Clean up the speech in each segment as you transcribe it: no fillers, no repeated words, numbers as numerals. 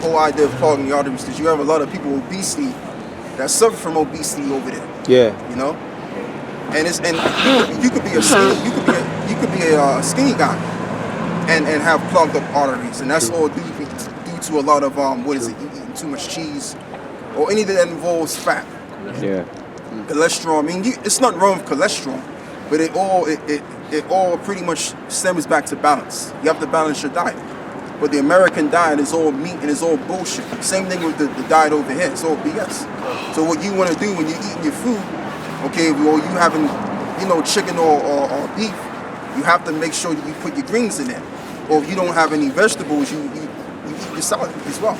whole idea of clogging the arteries, because you have a lot of people with obesity that suffer from obesity over there. Yeah. You know, and you could be a skinny skinny guy and have clogged up arteries, and that's all due to a lot of you eating too much cheese or anything that involves fat. Yeah. Cholesterol. I mean, it's nothing wrong with cholesterol, but it all pretty much stems back to balance. You have to balance your diet. But the American diet is all meat and it's all bullshit. Same thing with the diet over here. It's all BS. So what you want to do when you're eating your food, okay, or you having, chicken or beef, you have to make sure that you put your greens in there. Or if you don't have any vegetables, you eat your salad as well.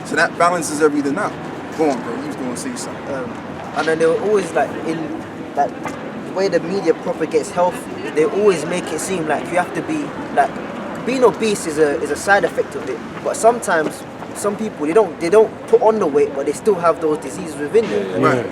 So that balances everything out. Go on, bro. You was going to say something. And then they were always in the way the media propagates health, they always make it seem like you have to be being obese is a side effect of it. But sometimes some people they don't put on the weight, but they still have those diseases within them. Right.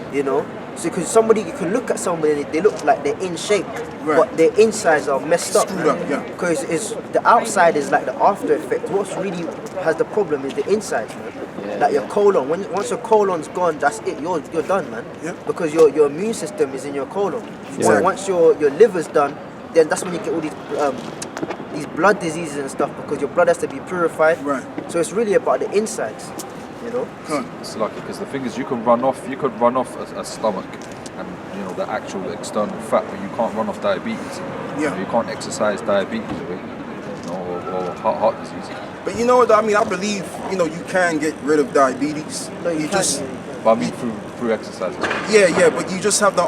So because you can look at somebody, they look like they're in shape, right, but their insides are messed up. Screwed up, yeah. Because it's the outside is like the after effect. What's really has the problem is the insides, man. Like your colon. Once your colon's gone, that's it. You're done, man. Yeah. Because your immune system is in your colon. Exactly. So once your liver's done, then that's when you get all these blood diseases and stuff, because your blood has to be purified. Right. So it's really about the insides, It's lucky because the thing is, you could run off a stomach and the actual external fat, but you can't run off diabetes. Yeah. You can't exercise diabetes away, or heart disease. But you know what? I mean, I believe you can get rid of diabetes. No, you just. But I mean through exercise. Yeah, but you just have to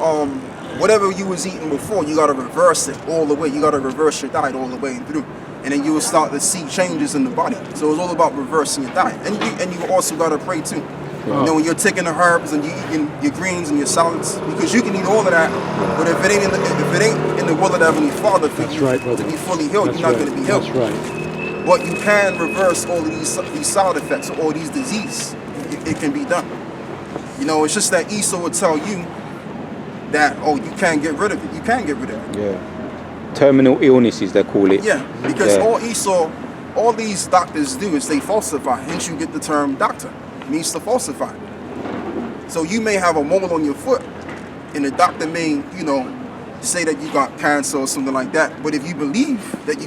whatever you was eating before, you gotta reverse it all the way. You gotta reverse your diet all the way through, and then you will start to see changes in the body. So it's all about reversing your diet, and you also gotta pray too. Wow. When you're taking the herbs and you eating your greens and your salads, because you can eat all of that, but if it ain't in the will of the Heavenly Father for you to be fully healed, you're not gonna be healed. That's right. But you can reverse all of these side effects or all these diseases. It can be done. It's just that Esau will tell you that, you can't get rid of it. You can get rid of it. Yeah. Terminal illnesses, they call it. Yeah, because all these doctors do is they falsify. Hence you get the term doctor. It means to falsify. So you may have a mole on your foot, and the doctor may, say that you got cancer or something like that. But if you believe that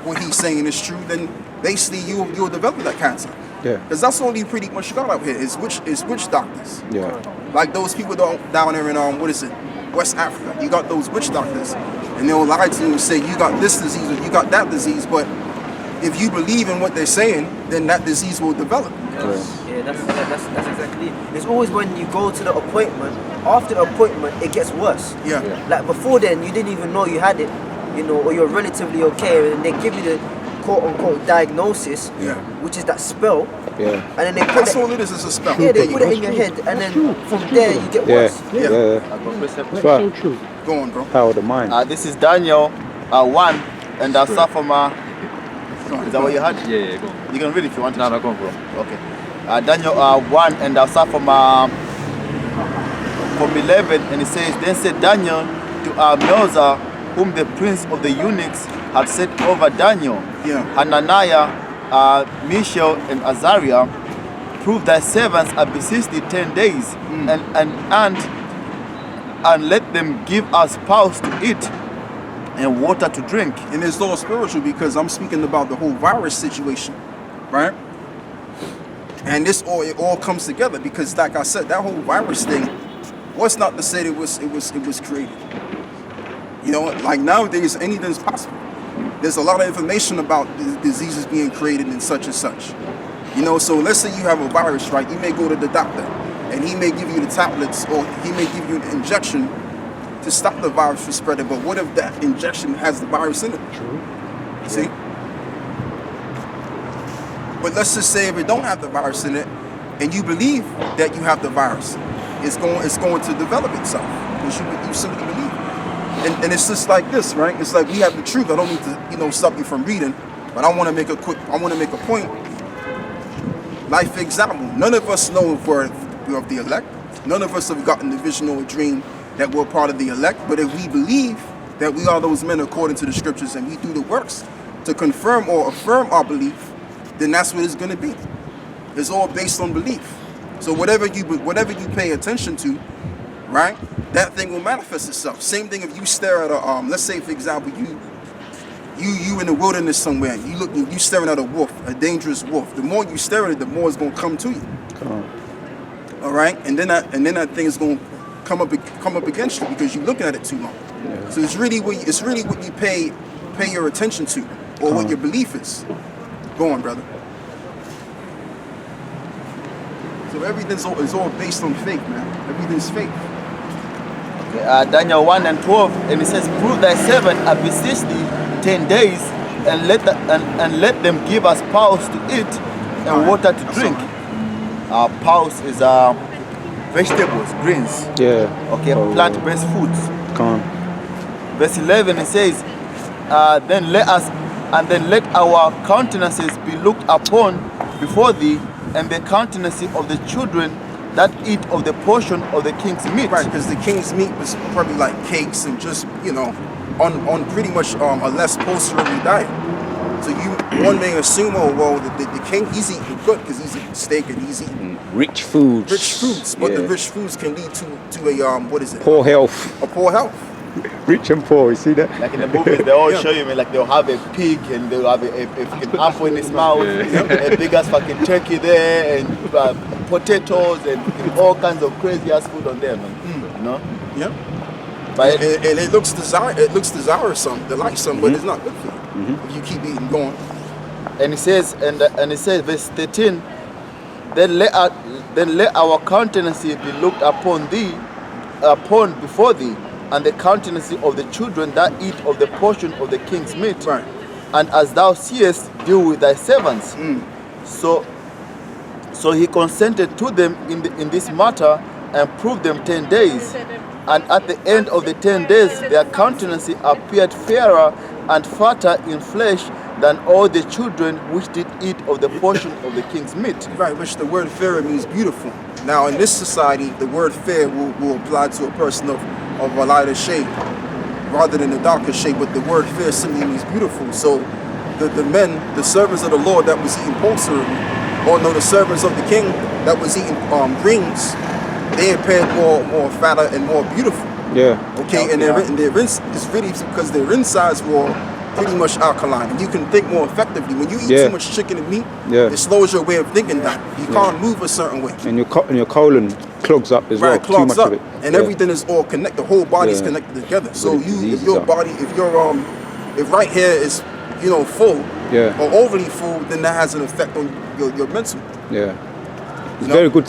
what he's saying is true, then basically you'll develop that cancer. Yeah. Because that's all you pretty much got out here is witch doctors. Yeah. Like those people down there in West Africa. You got those witch doctors, and they'll lie to you and say you got this disease or you got that disease. But if you believe in what they're saying, then that disease will develop. Yeah, that's exactly it. It's always when you go to the appointment. After the appointment, it gets worse. Yeah. Like before then, you didn't even know you had it, or you're relatively okay, and they give you the quote-unquote diagnosis, which is that spell. Yeah. And then they put That's all it is a spell. Yeah, they put it in your head, and then from there you get worse. Yeah. That's right. true. Go on, bro. Power of the mind. This is Daniel 1, and I suffer from. Is that what you had? Yeah, go on. You can read if you want to. No, go on, bro. Okay. Daniel 1, and I suffer from 11, and it says, Then said Daniel to Melzar, whom the prince of the eunuchs had set over Daniel, Hananiah, Mishael, and Azariah, prove thy servants are besieged 10 days, and let them give us pulse to eat and water to drink. And it's all spiritual because I'm speaking about the whole virus situation, right? And it all comes together because, like I said, that whole virus thing was not to say it was created. Like nowadays anything's possible. There's a lot of information about diseases being created and such. So let's say you have a virus, right? You may go to the doctor and he may give you the tablets or he may give you an injection to stop the virus from spreading. But what if that injection has the virus in it? True. See? But let's just say if it don't have the virus in it and you believe that you have the virus, it's going to develop itself. You simply believe. And it's just like this, right? It's like we have the truth. I don't need to, stop you from reading, but I want to make a point. Like, for example, none of us know if we're of the elect. None of us have gotten the vision or a dream that we're part of the elect. But if we believe that we are those men according to the scriptures and we do the works to confirm or affirm our belief, then that's what it's going to be. is all based on belief. So whatever you pay attention to, right, that thing will manifest itself. Same thing if you stare at a let's say for example you in the wilderness somewhere, you staring at a wolf, a dangerous wolf. The more you stare at it, the more it's gonna come to you. All right, and then that thing is gonna come up against you because you're looking at it too long. Yeah. So it's really what you pay your attention to, or what your belief is. Go on, brother. So everything's all based on faith, man. Everything's faith. Daniel 1 and 12, and it says, "Prove thy servant, I beseech thee, 10 days, and let them give us pulse to eat and water to drink." Pulse is vegetables, greens. Yeah. Okay, plant-based foods. Come on. Verse 11 it says, then let our countenances be looked upon before thee, and the countenance of the children that eat of the portion of the king's meat. Right, because the king's meat was probably like cakes and just, on pretty much a less pulsary diet. So one may assume, the king, he's eating good because he's eating steak and he's eating Rich foods. But Yeah. the rich foods can lead to a what is it? Poor health. A poor health. Rich and poor, you see that? Like in the movies, they all Yeah. show you, like they'll have a pig and they'll have a fucking apple in his mouth, a big ass fucking turkey there, and potatoes and all kinds of crazy ass food on there, man. You know? Yeah. But And it looks desirous, delightsome, but it's not good for you if you keep eating going. and it says, verse 13, then let our countenance be looked upon before thee, and the countenance of the children that eat of the portion of the king's meat. Right. And as thou seest, deal with thy servants. So he consented to them in this matter, and proved them 10 days. And at the end of the 10 days, their countenance appeared fairer and fatter in flesh than all the children which did eat of the portion of the king's meat. Right, which the word fair means beautiful. Now in this society, the word fair will apply to a person of a lighter shade rather than a darker shade, but the word fair simply means beautiful. So the men, the servants of the Lord that was eating pulsary, or no, the servants of the king that was eating greens, they appeared more fatter and more beautiful. Yeah. Okay, and it's really because their insides were pretty much alkaline, and you can think more effectively. When you eat too much chicken and meat, it slows your way of thinking down. You can't move a certain way. And your colon clogs up as well. Right, clogs Too much up, of it. and everything is all connected. The whole body is connected together. So if right here is full or overly full, then that has an effect on your mental. Yeah. It's very good.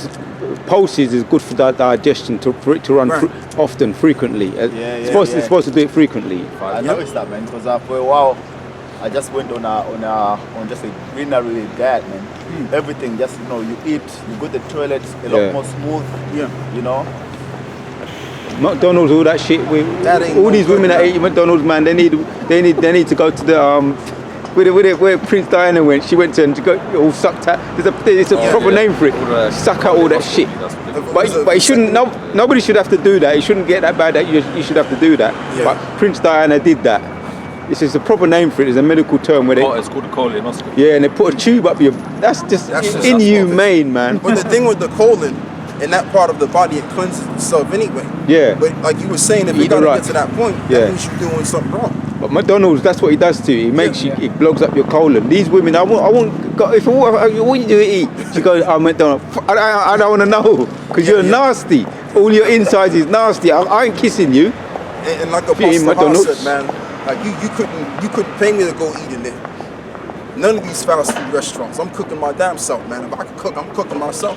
Pulses is good for that digestion, for it to run often, frequently. It's supposed to do it frequently. I noticed that, man, because for a while I just went on just a greenery diet, man. Everything, just you eat, you go to the toilet, a lot more smooth. Yeah. McDonald's, all that shit. All these women that eat McDonald's, man, they need to go to the where Prince Diana went. She went to go all sucked out. There's a proper name for it. Suck out all that shit. But it shouldn't. Nobody should have to do that. It shouldn't get that bad that you should have to do that. Yeah. But Prince Diana did that. This is a proper name for it. It's a medical term where it's called a colonoscopy. Yeah, and they put a tube up your. That's just inhumane, man. But the thing with the colon, in that part of the body, it cleanses itself anyway. Yeah. But like you were saying, if you gotta get to that point, that means you're doing something wrong. But McDonald's, that's what he does to you. He makes you, it blogs up your colon. These women, I won't go, what you do to eat? She goes, McDonald's. I don't want to know, because you're nasty. All your insides is nasty. I ain't kissing you. And like Apostle Paul said, man, like you couldn't pay me to go eat in there. None of these fast food restaurants. I'm cooking my damn self, man. If I could cook, I'm cooking myself.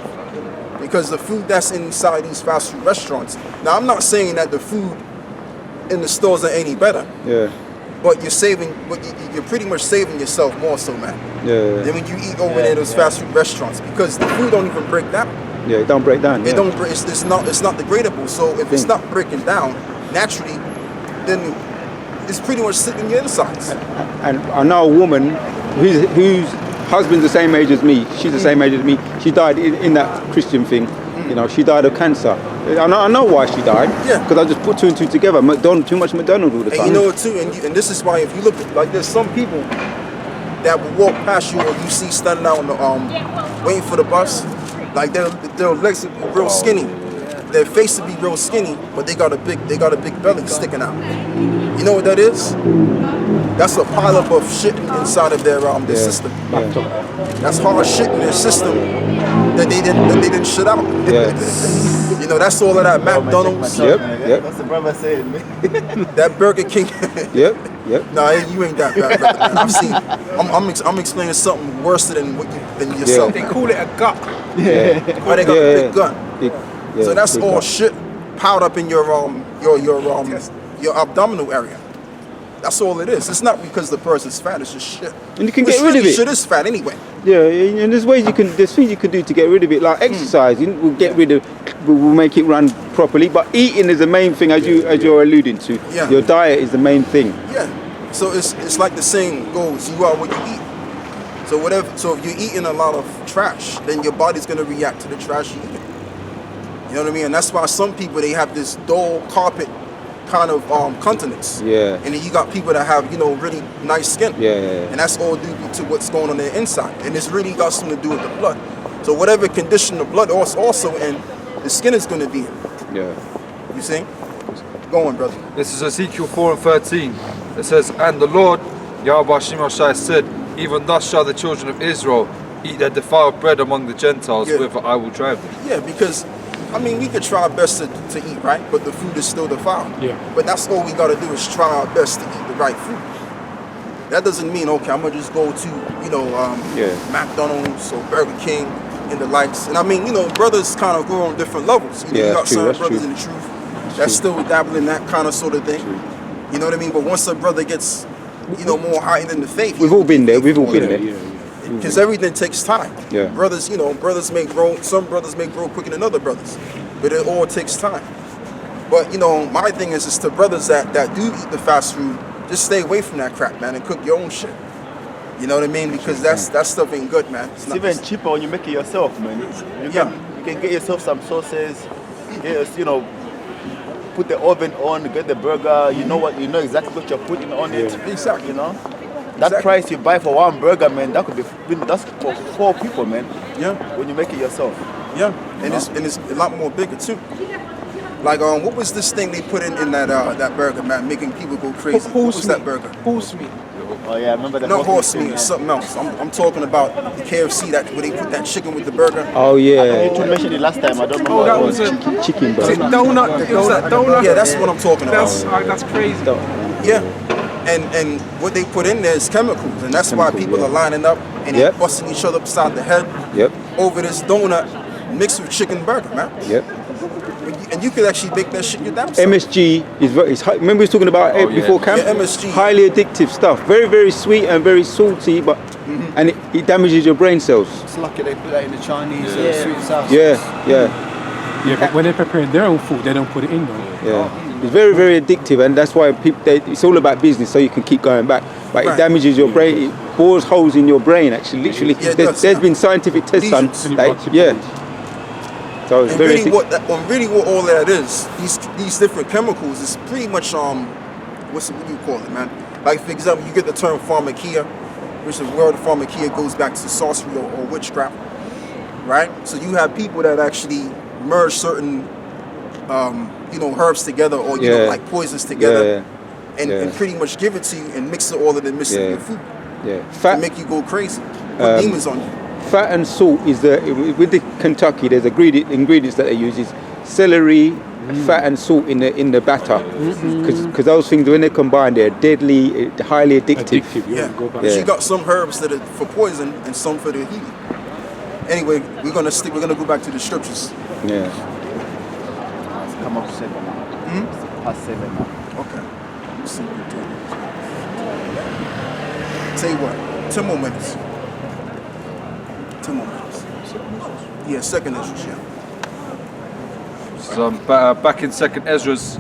Because the food that's inside these fast food restaurants. Now, I'm not saying that the food in the stores are any better. Yeah. But you're pretty much saving yourself more so, man. Yeah. Than when you eat over there those fast food restaurants, because the food don't even break down. Yeah, it don't break down. It don't. It's not degradable. So if it's not breaking down naturally, then it's pretty much sitting in your insides. And I know a woman whose husband's the same age as me. She's the same age as me. She died in that Christian thing. She died of cancer. I know why she died. Yeah. Because I just put two and two together. Too much McDonald's all the time. And you know what too, and this is why if you look at, like, there's some people that will walk past you, or you see standing out on the waiting for the bus, like their legs will be real skinny, their face will be real skinny, but they got a big belly sticking out. You know what that is? That's a pileup of shit inside of their system. That's hard shit in their system that they didn't shit out. You know, that's all of that McDonald's. Yep. That's the brother saying, man. That Burger King. Yep. Nah, you ain't that bad, brother, man. I've seen. I'm explaining something worse than yourself. They call it a gut. Or they got a big gun. So that's all shit piled up in your abdominal area. That's all it is. It's not because the person's fat. It's just shit. And you can get rid of it. Shit is fat anyway. Yeah, and there's things you can do to get rid of it. Like exercising will get rid of, will make it run properly. But eating is the main thing, as you're alluding to. Yeah. Your diet is the main thing. Yeah. So it's like the saying goes: you are what you eat. So if you're eating a lot of trash, then your body's gonna react to the trash you eat. You know what I mean? And that's why some people, they have this dull carpet kind of continence. Yeah. And then you got people that have, really nice skin. Yeah. And that's all due to what's going on their inside. And it's really got something to do with the blood. So whatever condition the blood also in, the skin is going to be in. Yeah. You see? Go on, brother. This is Ezekiel 4:13. It says, "And the Lord, Yahweh Shemashai, said, even thus shall the children of Israel eat their defiled bread among the Gentiles, whither I will drive them." Yeah, because we could try our best to eat right, but the food is still defiled. Yeah. But that's all we gotta do is try our best to eat the right food. That doesn't mean, okay, I'm gonna just go to, McDonald's or Burger King and the likes. And brothers kind of go on different levels. You got true, some that's brothers true. in the truth that's still dabbling in that kind of sort of thing. You know what I mean? But once a brother gets, more heightened in the faith, We've all been there. We've all been there. because everything takes time. Yeah. Brothers, may grow. Some brothers may grow quicker than other brothers, but it all takes time. But my thing is to brothers that do eat the fast food, just stay away from that crap, man, and cook your own shit. You know what I mean? Because that stuff ain't good, man. It's even cheaper when you make it yourself, man. You can get yourself some sauces. Put the oven on, get the burger. You know exactly what you're putting on it. Exactly. That price you buy for one burger, man, that's for 4 people, man. Yeah. When you make it yourself. Yeah, and it's a lot more bigger too. Like what was this thing they put in that burger, man, making people go crazy? What was that burger? Horse meat. Oh yeah, I remember that. Not horse meat, it's something else. I'm talking about the KFC where they put that chicken with the burger. Oh yeah. You mentioned it last time. I don't remember. Oh, that what was it a chicken was it burger. donut. It was that donut. Yeah, that's what I'm talking about. That's crazy. Yeah, and what they put in there is chemicals, and that's why people are lining up and they're busting each other upside the head over this donut mixed with chicken burger, man. Yep. And you could actually bake that shit your damn self. MSG is high. Remember we was talking about it before camp? Yeah, MSG. Highly addictive stuff. Very, very sweet and very salty, but and it damages your brain cells. It's lucky they put that in the Chinese sweet and sour. Yeah, but when they're preparing their own food, they don't put it in though. yeah. It's very, very addictive, and that's why it's all about business, so you can keep going back. But it damages your brain. It bores holes in your brain. Actually, literally, there's been scientific tests done. So it's very what all that is, these different chemicals is pretty much what do you call it, man? Like for example, you get the term pharmakia, which the word pharmakia goes back to sorcery or witchcraft, right? So you have people that actually merge certain herbs together or like poisons together and pretty much give it to you and mix it all in and mix it in your food. Fat, to make you go crazy. Put demons on you. Fat and salt is with the Kentucky. There's ingredients that they use is celery, fat and salt in the batter. Because those things, when they combine, they're deadly, highly addictive. Yeah. She got some herbs that are for poison and some for the healing. Anyway, we're gonna go back to the scriptures. Yeah. Come up 7 now. Past 7 now. Okay. Let's see what we're doing. Tell you what, 10 more minutes. 10 more minutes. Yeah, second Ezra's, yeah. So I'm back in second Ezra's.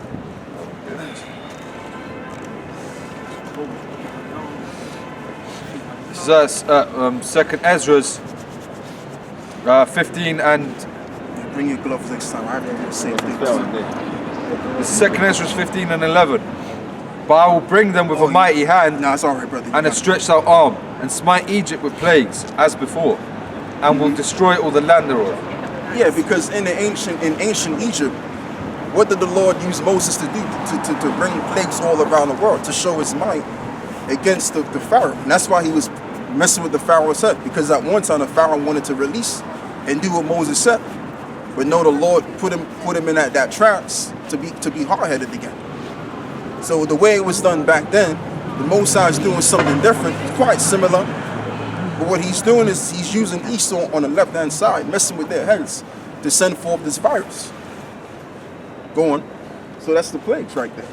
This is second Ezra's 15 and... Bring your gloves next time. I have to do the same thing. This is second Ezra's 15 and 11. But I will bring them with a mighty hand No, it's all right, brother. and a stretched out arm, and smite Egypt with plagues, as before, and will destroy all the land thereof. Yeah, because in ancient Egypt, what did the Lord use Moses to do? To bring plagues all around the world, to show his might against the Pharaoh. And that's why he was messing with the Pharaoh's head, because at one time the Pharaoh wanted to release and do what Moses said. But no, the Lord put him in that trance to be hard-headed again. So the way it was done back then, the Most High is doing something different, quite similar. But what he's doing is he's using Esau on the left-hand side, messing with their heads to send forth this virus. Go on. So that's the plagues right there.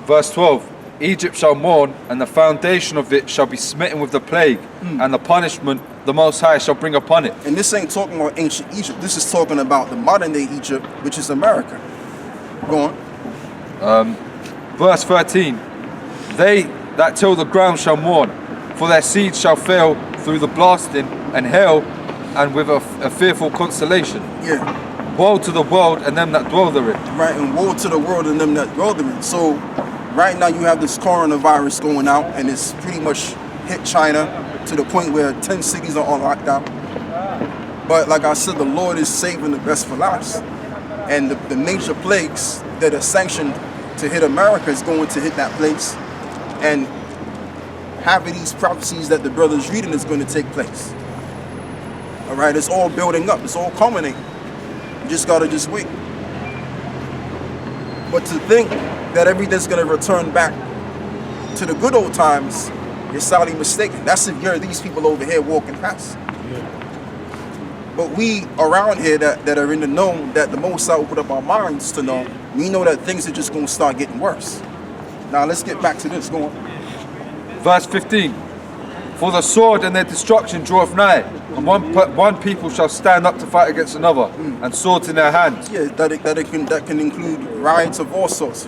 Verse 12, Egypt shall mourn, and the foundation of it shall be smitten with the plague, and the punishment the Most High shall bring upon it. And this ain't talking about ancient Egypt. This is talking about the modern-day Egypt, which is America. Go on. Verse 13, they that till the ground shall mourn, for their seed shall fail through the blasting and hail, and with a fearful constellation. Yeah. Woe to the world and them that dwell therein. Right, and woe to the world and them that dwell therein. So right now you have this coronavirus going out, and it's pretty much hit China to the point where 10 cities are on lockdown. But like I said, the Lord is saving the best for last. And the major plagues that are sanctioned to hit America is going to hit that place. And half of these prophecies that the brother's reading is going to take place. All right, it's all building up. It's all culminating. You just got to just wait. But to think that everything's going to return back to the good old times is sadly mistaken. That's if you're these people over here walking past. But we around here that are in the know, that the Most High opened up our minds to know, we know that things are just going to start getting worse. Now let's get back to this. Go on. Verse 15, for the sword and their destruction draweth nigh, and one people shall stand up to fight against another, and swords in their hands. Yeah, that can include riots of all sorts.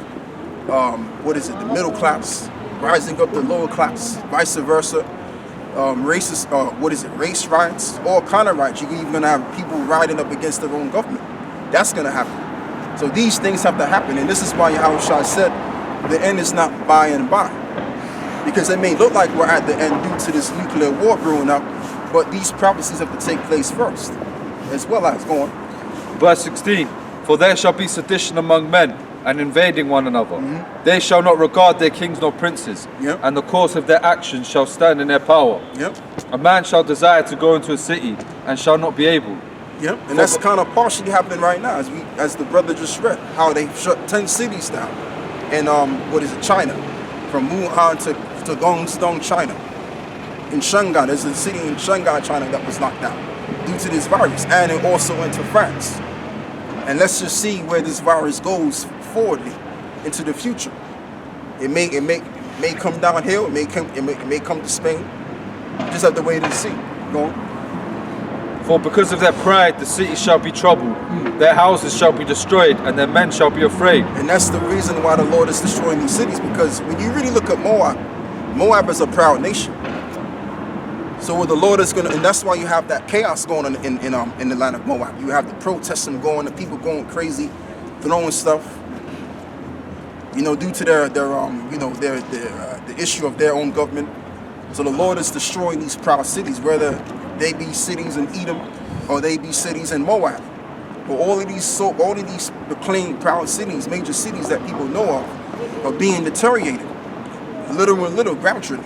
What is it? The middle class rising up the lower class, vice versa. Racist, race riots, all kind of riots. You're even gonna have people riding up against their own government. That's gonna happen. So these things have to happen, and this is why Yahushua said, the end is not by and by. Because it may look like we're at the end due to this nuclear war brewing up, but these prophecies have to take place first, as well as going. Verse 16, for there shall be sedition among men, and invading one another. They shall not regard their kings nor princes, and the course of their actions shall stand in their power. A man shall desire to go into a city, and shall not be able. And that's kind of partially happening right now, as the brother just read, how they shut 10 cities down in China, from Wuhan to Guangdong, China. In Shanghai, there's a city in Shanghai, China that was locked down due to this virus, and it also went to France. And let's just see where this virus goes forwardly into the future. It may come downhill. It may come to Spain. You just have to wait and see. Go on. For because of their pride, the city shall be troubled. Their houses shall be destroyed, and their men shall be afraid. And that's the reason why the Lord is destroying these cities. Because when you really look at Moab is a proud nation. So what the Lord is going to, and that's why you have that chaos going on in the land of Moab. You have the protesting going, the people going crazy, throwing stuff. Due to the issue of their own government. So the Lord is destroying these proud cities, whether they be cities in Edom or they be cities in Moab. But all of these proclaimed proud cities, major cities that people know of, are being deteriorated, little and little, gradually.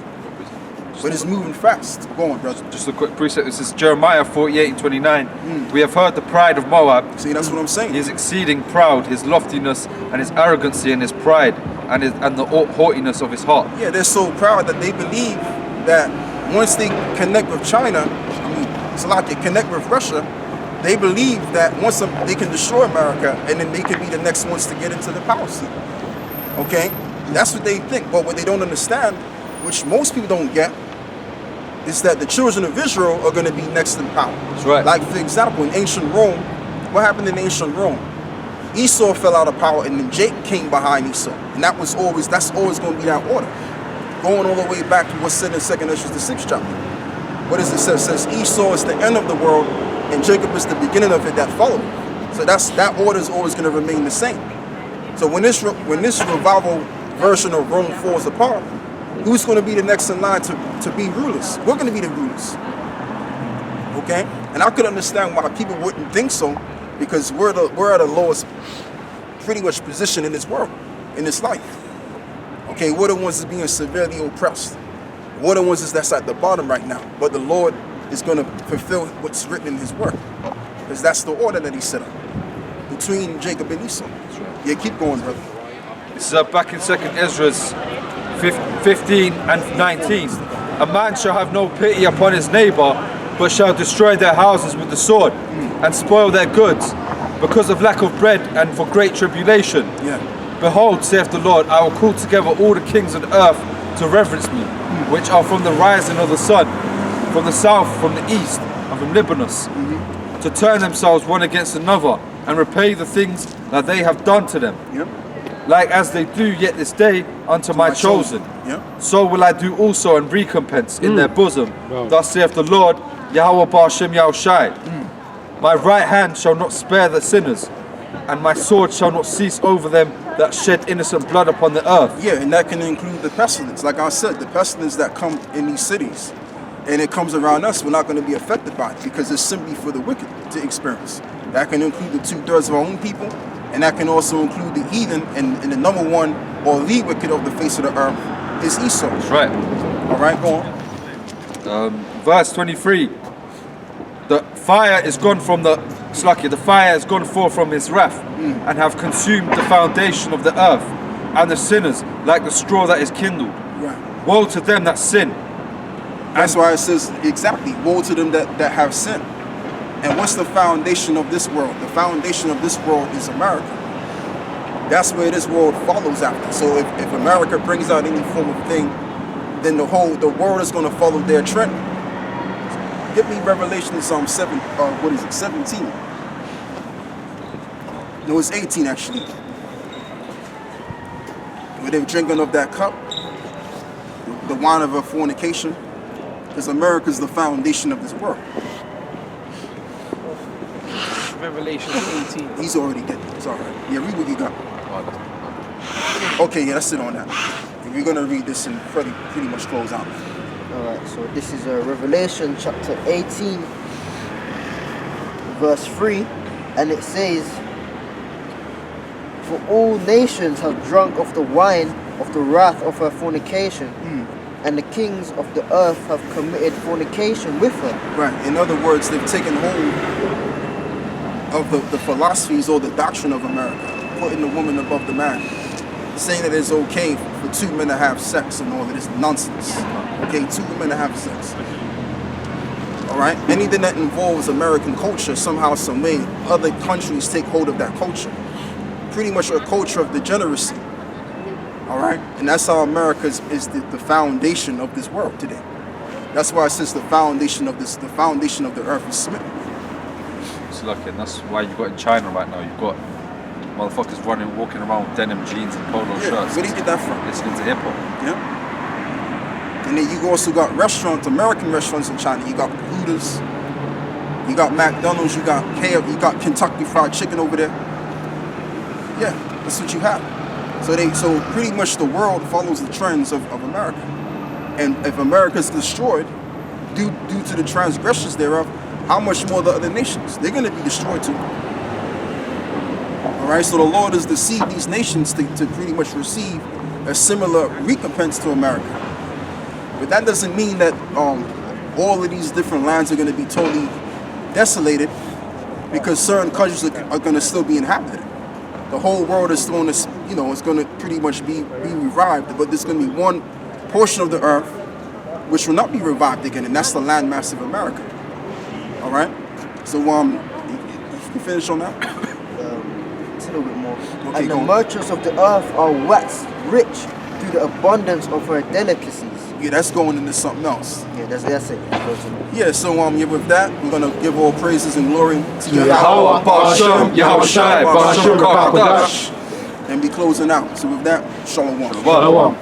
But it's moving fast. Go on, brother. Just a quick precept. This is Jeremiah 48 and 29. We have heard the pride of Moab. See, that's what I'm saying. He is exceeding proud, his loftiness and his arrogancy and his pride and the haughtiness of his heart. Yeah, they're so proud that they believe that once they connect with China, it's like they connect with Russia, they believe that once they can destroy America, and then they can be the next ones to get into the power seat. Okay? That's what they think. But what they don't understand, which most people don't get, is that the children of Israel are going to be next in power. That's right. Like, for example, in ancient Rome, what happened in ancient Rome? Esau fell out of power, and then Jacob came behind Esau. And that's always going to be that order. Going all the way back to what's said in 2nd Esdras, the 6th chapter. What does it say? It says Esau is the end of the world, and Jacob is the beginning of it that followed. So that order is always going to remain the same. So when this revival version of Rome falls apart, Who's going to be the next in line to be rulers? We're going to be the rulers. Okay? And I could understand why people wouldn't think so, because we're at the lowest pretty much position in this world, in this life. Okay, we're the ones that's being severely oppressed. We're the ones that's at the bottom right now. But the Lord is going to fulfill what's written in his word. Because that's the order that he set up between Jacob and Esau. Yeah, keep going, brother. This is back in 2nd Ezra's 15 and 19. A man shall have no pity upon his neighbor, but shall destroy their houses with the sword and spoil their goods because of lack of bread and for great tribulation. Yeah. Behold, saith the Lord, I will call together all the kings of the earth to reverence me, which are from the rising of the sun, from the south, from the east, and from Libanus, to turn themselves one against another and repay the things that they have done to them. Yep. Like as they do yet this day unto my chosen. Yep. So will I do also in recompense in their bosom. Wow. Thus saith the Lord, Yahweh Ba'ashem Yahushai. My right hand shall not spare the sinners, and my sword shall not cease over them that shed innocent blood upon the earth. Yeah, and that can include the pestilence. Like I said, the pestilence that come in these cities, and it comes around us, we're not going to be affected by it, because it's simply for the wicked to experience. That can include the 2/3 of our own people, and that can also include the heathen, and the number one or the wicked of the face of the earth is Esau. That's right. All right, go on. Verse 23. The fire is gone from the fire has gone forth from his wrath, and have consumed the foundation of the earth, and the sinners like the straw that is kindled. Right. Woe to them that sin. That's why it says exactly, woe to them that have sinned. And what's the foundation of this world? The foundation of this world is America. That's where this world follows after. So if America brings out any form of thing, then the world is going to follow their trend. Give me Revelation 17. No, it's 18 actually. Where they're drinking of that cup, the wine of a fornication, because America is the foundation of this world. Revelation 18. He's already getting it. It's all right. Yeah, read what you got. Okay, yeah, that's it on that. And we're gonna read this and pretty much close out. Alright, so this is Revelation chapter 18, verse 3, and it says, for all nations have drunk of the wine of the wrath of her fornication, and the kings of the earth have committed fornication with her. Right. In other words, they've taken hold of the philosophies or the doctrine of America, putting the woman above the man, saying that it's okay for two men to have sex and all of this nonsense. Okay, two women to have sex. All right. Anything that involves American culture, somehow, some way, other countries take hold of that culture. Pretty much a culture of degeneracy. All right, and that's how America is the foundation of this world today. That's why it says the foundation of the earth is smitten. It's lucky, and that's why you got in China right now. You've got motherfuckers walking around with denim jeans and polo shirts. Where do you get that from? Listening to hip hop. Yeah. And then you also got restaurants, American restaurants in China. You got Hooters, you got McDonald's, you got Kentucky Fried Chicken over there. Yeah, that's what you have. So pretty much the world follows the trends of America. And if America is destroyed due to the transgressions thereof, how much more the other nations? They're going to be destroyed too. All right, so the Lord has deceived these nations to pretty much receive a similar recompense to America. But that doesn't mean that all of these different lands are going to be totally desolated, because certain countries are going to still be inhabited. The whole world is going to, it's going to pretty much be revived, but there's going to be one portion of the earth which will not be revived again, and that's the landmass of America. All right. So you can finish on that. It's a little bit more. Okay, and the go on. merchants of the earth are waxed rich through the abundance of her delicacies. Yeah, that's going into something else. Yeah, that's it. Yeah, so with that, we're gonna give all praises and glory to Yahweh Ba'ashem Yahushai Ba'ashem Rakadash. and be closing out. So with that, shalom. Shalom.